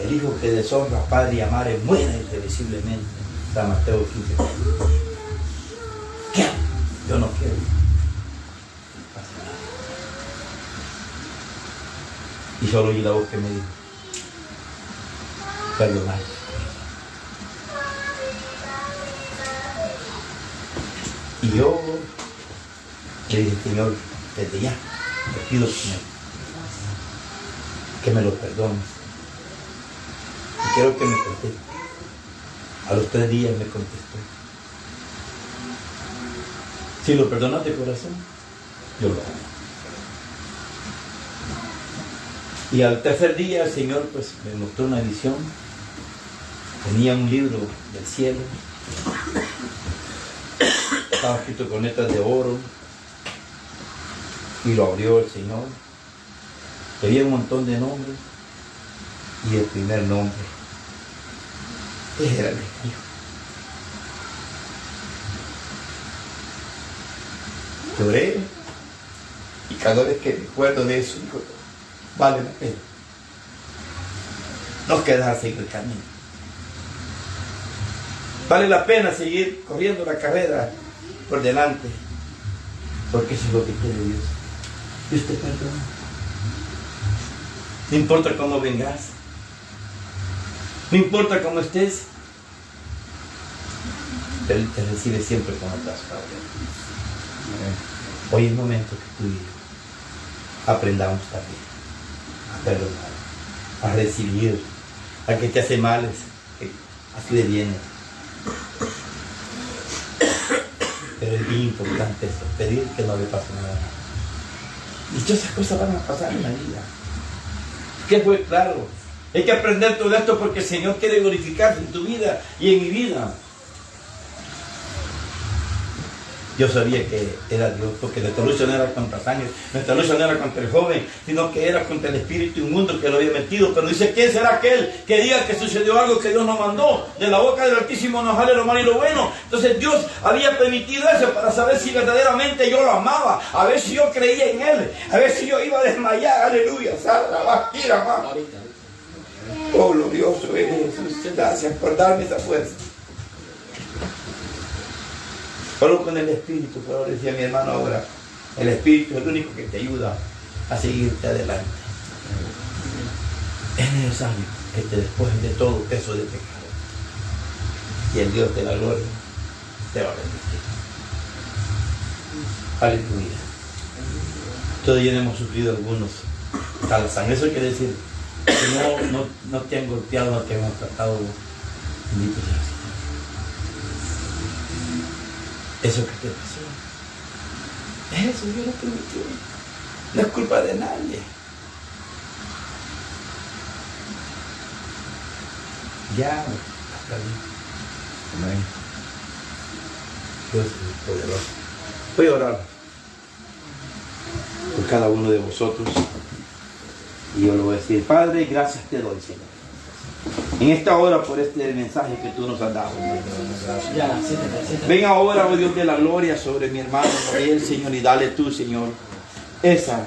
el hijo que deshonra a padre y a madre muera irreversiblemente. San Mateo 15. ¿Qué hago? Yo no quiero. No pasa nada. Y solo oí la voz que me dijo, perdonad. Y yo le dije, Señor, desde ya, te pido, Señor, que me lo perdones. Y quiero que me conteste. A los 3 días me contestó. Si lo perdonas de corazón, yo lo hago. Y al 3er día el Señor pues me mostró una visión. Tenía un libro del cielo. Estaba escrito con letras de oro. Y lo abrió el Señor. Había un montón de nombres. Y el primer nombre era el Hijo. Lloré. Y cada vez que recuerdo de eso, digo, vale la pena no quedarse en el camino. Vale la pena seguir corriendo la carrera por delante, porque eso es lo que quiere Dios. Dios te perdona. No importa cómo vengas, no importa cómo estés, pero Él te recibe siempre con otras palabras. Hoy es el momento que tú y yo aprendamos también perdonar, a recibir, a que te hace males, así le viene. Pero es bien importante eso, pedir que no le pase nada. Y todas esas cosas van a pasar en la vida. ¿Qué fue claro? Hay que aprender todo esto porque el Señor quiere glorificarse en tu vida y en mi vida. Yo sabía que era Dios, porque nuestra lucha no era contra sangre, nuestra lucha no era contra el joven, sino que era contra el espíritu inmundo que lo había metido. Pero dice, ¿quién será aquel que diga que sucedió algo que Dios nos mandó? De la boca del Altísimo nos sale lo malo y lo bueno. Entonces Dios había permitido eso para saber si verdaderamente yo lo amaba, a ver si yo creía en Él, a ver si yo iba a desmayar. Aleluya, oh, glorioso es Jesús. Gracias por darme esa fuerza. Solo con el Espíritu, por ahora decía mi hermano ahora, el Espíritu es el único que te ayuda a seguirte adelante. Es necesario que te despojes de todo peso de pecado. Y el Dios de la gloria te va a bendecir. Aleluya. Todavía no hemos sufrido algunos calzan. Eso quiere decir que no te han golpeado, no te han tratado. Bendito sea. Eso que te pasó, eso Dios lo permitió. No es culpa de nadie. Ya hasta ahí. Amén. Dios es poderoso. Voy a orar por cada uno de vosotros. Y yo le voy a decir, Padre, gracias te doy, Señor. En esta hora por este mensaje que tú nos has dado. Ven ahora, oh Dios de la gloria, sobre mi hermano Gabriel, Señor, y dale tú, Señor, esa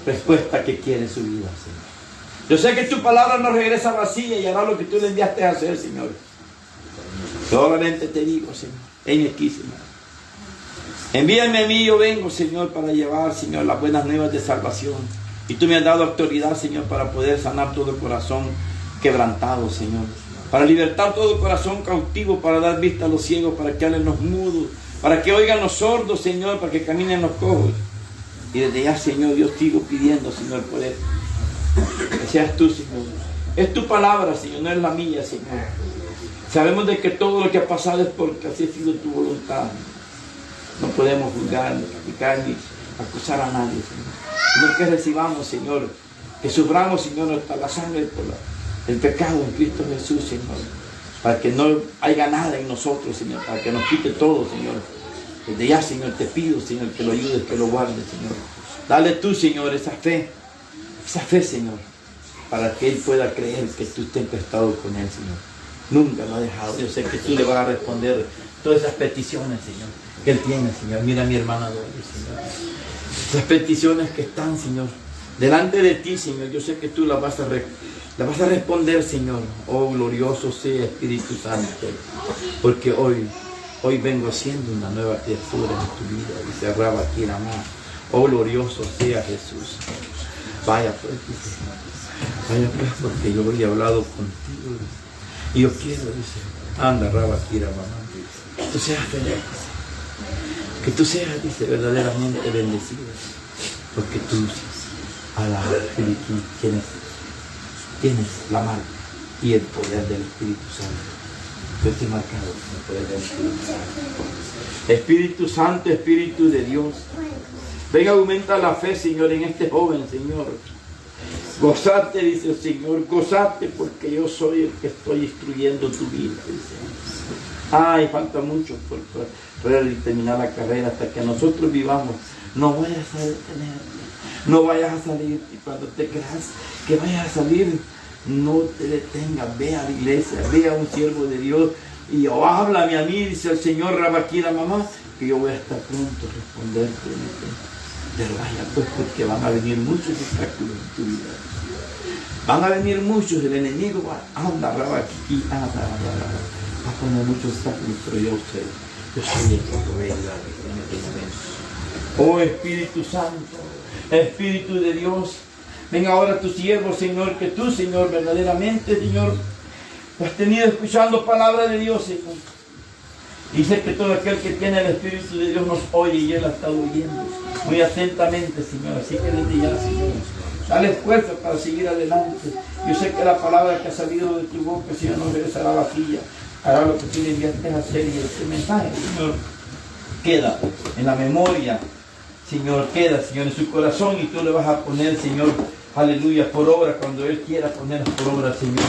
respuesta que quiere en su vida, Señor. Yo sé que tu palabra no regresa vacía y hará lo que tú le enviaste a hacer, Señor. Solamente te digo, Señor, heme aquí, Señor. Envíame a mí, yo vengo, Señor, para llevar, Señor, las buenas nuevas de salvación. Y tú me has dado autoridad, Señor, para poder sanar todo corazón quebrantado, Señor. Para libertar todo corazón cautivo, para dar vista a los ciegos, para que hablen los mudos, para que oigan los sordos, Señor, para que caminen los cojos. Y desde ya, Señor, yo sigo pidiendo, Señor, por eso. Que seas tú, Señor. Es tu palabra, Señor, no es la mía, Señor. Sabemos de que todo lo que ha pasado es porque así ha sido tu voluntad. No podemos juzgar, ni criticar, ni acusar a nadie, Señor. Sino que recibamos, Señor, que suframos, Señor, hasta la sangre por el pecado en Cristo Jesús, Señor, para que no haya nada en nosotros, Señor, para que nos quite todo, Señor. Desde ya, Señor, te pido, Señor, que lo ayudes, que lo guardes, Señor. Dale tú, Señor, esa fe, Señor, para que Él pueda creer que tú siempre has estado con Él, Señor. Nunca lo ha dejado. Yo sé que tú le vas a responder todas esas peticiones, Señor, que Él tiene, Señor. Mira a mi hermana Doris, Señor. Esas peticiones que están, Señor, delante de ti, Señor, yo sé que tú las vas a responder, Señor. Oh, glorioso sea Espíritu Santo, porque hoy vengo haciendo una nueva criatura en tu vida. Y cerraba aquí la mano. Oh, glorioso sea Jesús. Vaya pues, Señor. Vaya pues, porque yo hoy he hablado contigo. Y yo quiero, dice, anda, raba aquí la mamá. Que tú seas feliz. Que tú seas, dice, verdaderamente bendecido. Porque tú, a la Espíritu, tienes la marca y el poder del Espíritu Santo. Yo estoy marcado con el poder del Espíritu Santo. Espíritu Santo, Espíritu de Dios. Venga, aumenta la fe, Señor, en este joven, Señor. Gozate, dice el Señor, gozate porque yo soy el que estoy instruyendo tu vida, dice. Ay, falta mucho por terminar la carrera hasta que nosotros vivamos. No vayas a detenerte, no vayas a salir. Y cuando te creas que vayas a salir, no te detengas. Ve a la iglesia, ve a un siervo de Dios y háblame a mí, dice el Señor Rabaquira, mamá, que yo voy a estar pronto a responderte. Pero vaya pues, porque van a venir muchos obstáculos en tu vida. Van a venir muchos, el enemigo va a andar Rabaquí, va a poner muchos obstáculos, pero yo soy el que voy a ayudar en este momento. Oh Espíritu Santo, Espíritu de Dios, ven ahora tu siervo, Señor, que tú, Señor, verdaderamente, Señor, has tenido escuchando palabra de Dios, Señor. Dice que todo aquel que tiene el Espíritu de Dios nos oye y Él ha estado oyendo muy atentamente, Señor. Así que desde ya, Señor, Dale fuerza para seguir adelante. Yo sé que la palabra que ha salido de tu boca, Señor, no regresará vacía. Hará lo que tú le enviaste a hacer, y este mensaje, Señor, queda en la memoria, Señor, queda, Señor, en su corazón, y tú le vas a poner, Señor, aleluya, por obra, cuando Él quiera ponernos por obra, Señor.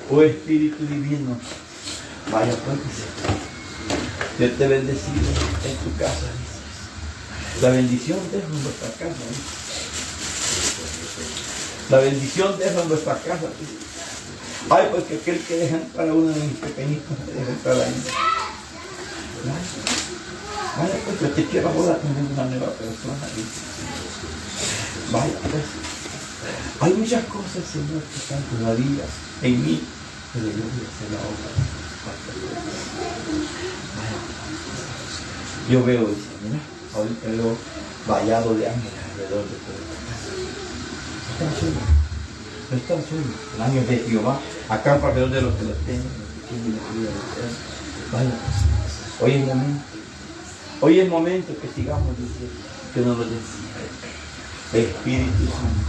Oh Espíritu Divino, vaya pues, Dios te bendecido en tu casa, dice. La bendición dejo en vuestra casa, dice. La bendición dejo en vuestra casa, dice. Ay, pues que aquel que deja entrar a uno de mis pequeñitos, me deja entrar ahí. Vaya, pues yo te quiero ahora tener una nueva persona, dice. Vaya, pues. Hay muchas cosas, Señor, que están todavía en mí, pero yo voy a hacer la obra. Vaya. Yo veo, dice, mira, ahorita veo vallado de ángeles alrededor de todo esta casa. Están solos. No están solos. El ángel de Jehová acampa alrededor de los que los temen, los que tienen la vida de Dios. Vaya, hoy es el momento. Hoy es el momento que sigamos diciendo, que nos lo decía. Espíritu Santo.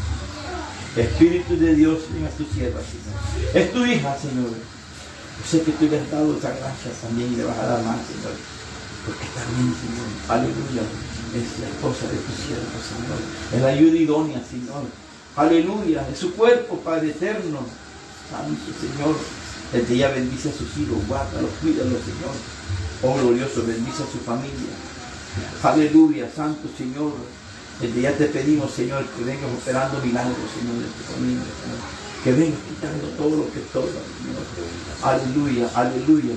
Espíritu de Dios, ven a tu sierva, Señor. Es tu hija, Señor. Yo sé que tú le has dado esa gracia también y le vas a dar más, Señor. Porque también, Señor, aleluya, es la esposa de tu siervo, Señor. Es la ayuda idónea, Señor. Aleluya, es su cuerpo, Padre eterno. Santo, Señor. Desde ya bendice a sus hijos, guárdalos, cuídalos, Señor. Oh glorioso, bendice a su familia. Aleluya, Santo Señor. Desde ya te pedimos, Señor, que vengas operando milagros, Señor, de tu familia, Señor. Que vengas quitando todo lo que toca, Señor. Aleluya, aleluya,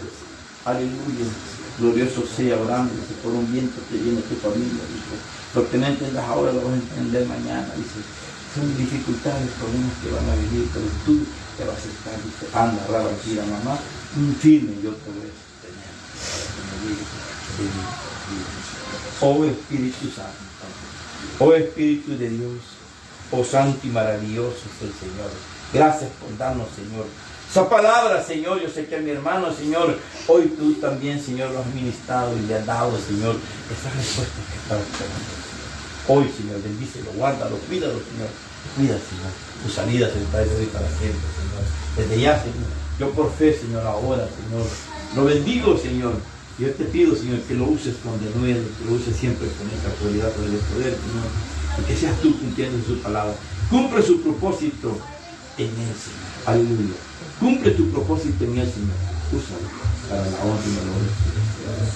aleluya. Glorioso sea, orando, dice, por un viento que viene tu familia, dice. Lo que no entendas ahora lo vas a entender mañana, dice. Son dificultades, problemas que van a venir, pero tú te vas a estar, dice, anda, rara, tira, mamá, firme, yo te voy a sostener. Oh Espíritu Santo, oh Espíritu de Dios, oh Santo y maravilloso es el Señor. Gracias por darnos, Señor, esa palabra, Señor. Yo sé que a mi hermano, Señor, hoy tú también, Señor, lo has ministrado y le has dado, Señor, esas respuestas que estaba esperando. Hoy, Señor, bendícelo, guárdalo, cuídalo, Señor. Cuida, Señor, tus salidas está de hoy para siempre, Señor. Desde ya, Señor, yo por fe, Señor, ahora, Señor, lo bendigo, Señor. Yo te pido, Señor, que lo uses con denuedo, que lo uses siempre con esa autoridad, con el poder, Señor. Y que seas tú cumpliendo su palabra. Cumple su propósito en él, Señor. Aleluya. Cumple tu propósito en él, Señor. Úsalo para la honra y la gloria.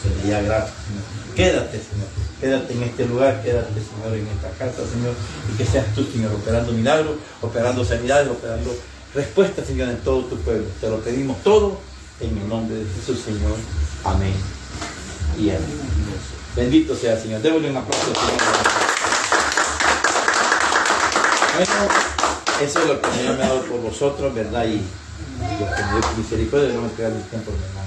Desde ya, gracias, Señor. Quédate, Señor. Quédate en este lugar, quédate, Señor, en esta casa, Señor. Y que seas tú, Señor, operando milagros, operando sanidades, operando respuestas, Señor, en todo tu pueblo. Te lo pedimos todo en el nombre de Jesús, Señor. Amén y amén. Bendito sea, Señor. Démosle un aplauso, Señor. Bueno, eso es lo que el Señor me ha dado por vosotros, ¿verdad? Y Dios que me dio misericordia, no me queda el tiempo, hermano.